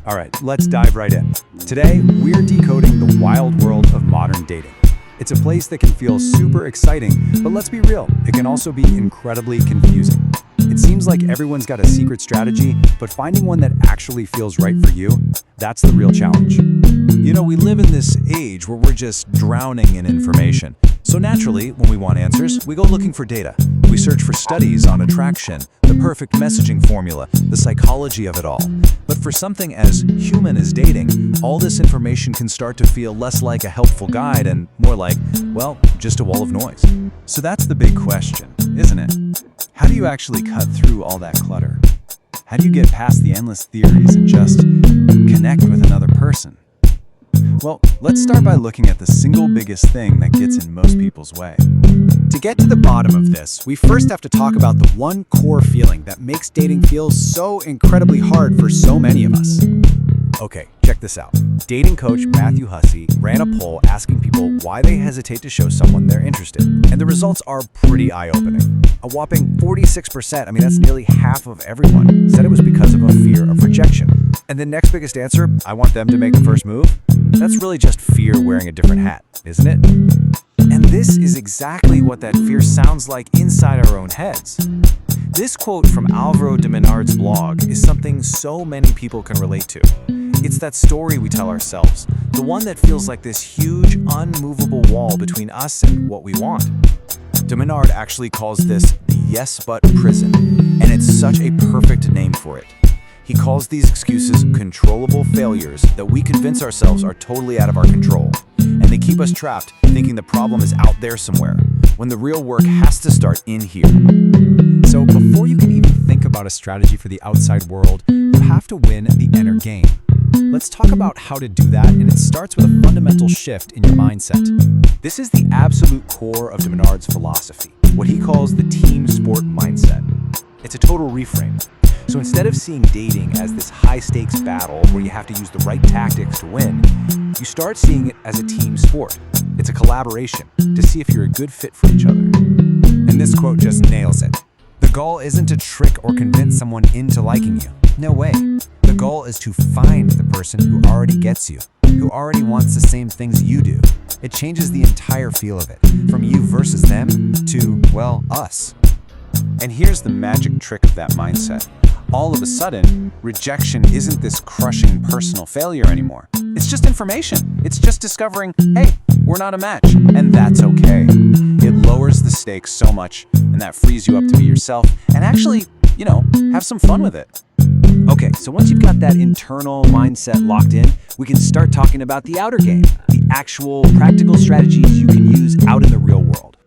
All right, let's dive right in. Today, we're decoding the wild world of modern dating. It's a place that can feel super exciting, but let's be real, it can also be incredibly confusing. It seems like everyone's got a secret strategy, but finding one that actually feels right for you, that's the real challenge. You know, we live in this age where we're just drowning in information. So naturally, when we want answers, we go looking for data. We search for studies on attraction, the perfect messaging formula, the psychology of it all. But for something as human as dating, all this information can start to feel less like a helpful guide and more like, well, just a wall of noise. So that's the big question, isn't it? How do you actually cut through all that clutter? How do you get past the endless theories and just connect with another person? Well, let's start by looking at the single biggest thing that gets in most people's way. To get to the bottom of this, we first have to talk about the one core feeling that makes dating feel so incredibly hard for so many of us. Okay, check this out. Dating coach Matthew Hussey ran a poll asking people why they hesitate to show someone they're interested. And the results are pretty eye-opening. A whopping 46%, that's nearly half of everyone, said it was because of a fear of rejection. And the next biggest answer, I want them to make the first move, that's really just fear wearing a different hat, isn't it? And this is exactly what that fear sounds like inside our own heads. This quote from Alvaro de Menard's blog is something so many people can relate to. It's that story we tell ourselves, the one that feels like this huge, unmovable wall between us and what we want. De Menard actually calls this the yes but prison, and it's such a perfect name for it. He calls these excuses controllable failures that we convince ourselves are totally out of our control. And they keep us trapped, thinking the problem is out there somewhere, when the real work has to start in here. So before you can even think about a strategy for the outside world, you have to win the inner game. Let's talk about how to do that, and it starts with a fundamental shift in your mindset. This is the absolute core of de Menard's philosophy, what he calls the team sport mindset. It's a total reframe. So instead of seeing dating as this high-stakes battle where you have to use the right tactics to win, you start seeing it as a team sport. It's a collaboration to see if you're a good fit for each other. And this quote just nails it. The goal isn't to trick or convince someone into liking you. No way. The goal is to find the person who already gets you, who already wants the same things you do. It changes the entire feel of it, from you versus them to, well, us. And here's the magic trick of that mindset. All of a sudden, rejection isn't this crushing personal failure anymore. It's just information. It's just discovering, hey, we're not a match, and that's okay. It lowers the stakes so much, and that frees you up to be yourself and actually, have some fun with it. Okay, so once you've got that internal mindset locked in, we can start talking about the outer game, the actual practical strategies you can use out in the real world.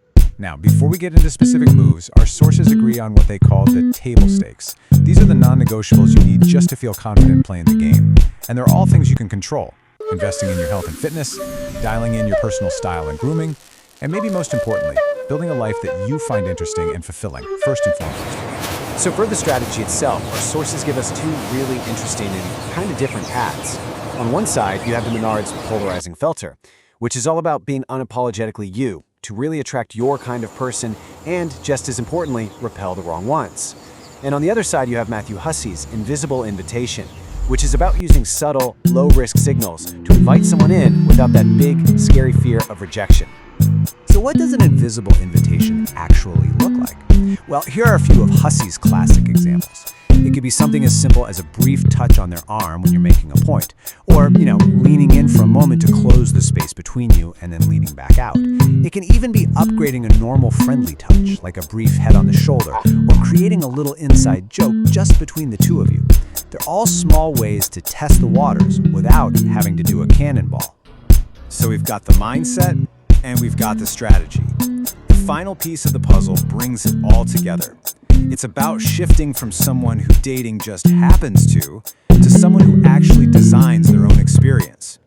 Now, before we get into specific moves, our sources agree on what they call the table stakes. These are the non-negotiables you need just to feel confident playing the game. And they're all things you can control. Investing in your health and fitness, dialing in your personal style and grooming, and maybe most importantly, building a life that you find interesting and fulfilling, first and foremost. So for the strategy itself, our sources give us two really interesting and kind of different paths. On one side, you have de Menard's polarizing filter, which is all about being unapologetically you, to really attract your kind of person and, just as importantly, repel the wrong ones. And on the other side, you have Matthew Hussey's invisible invitation, which is about using subtle, low-risk signals to invite someone in without that big, scary fear of rejection. So what does an invisible invitation actually look like? Well, here are a few of Hussey's classic examples. It could be something as simple as a brief touch on their arm when you're making a point, or, leaning in for a moment to close the space between you and then leaning back out. It can even be upgrading a normal friendly touch, like a brief head on the shoulder, or creating a little inside joke just between the two of you. They're all small ways to test the waters without having to do a cannonball. So we've got the mindset, and we've got the strategy. The final piece of the puzzle brings it all together. It's about shifting from someone who dating just happens to someone who actually designs their own experience.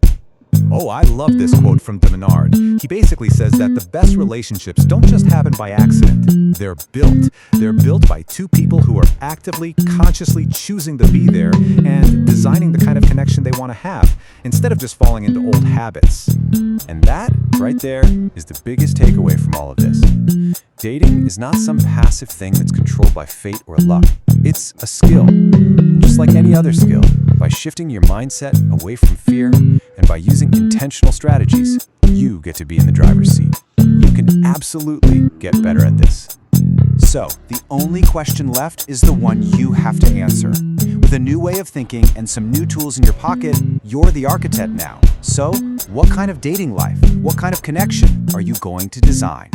Oh, I love this quote from de Menard. He basically says that the best relationships don't just happen by accident. They're built. They're built by two people who are actively, consciously choosing to be there and designing the kind of connection they want to have, instead of just falling into old habits. And that, right there, is the biggest takeaway from all of this. Dating is not some passive thing that's controlled by fate or luck. It's a skill. Just like any other skill, by shifting your mindset away from fear and by using intentional strategies, you get to be in the driver's seat. You can absolutely get better at this. So, the only question left is the one you have to answer. With a new way of thinking and some new tools in your pocket, you're the architect now. So, what kind of dating life, what kind of connection are you going to design?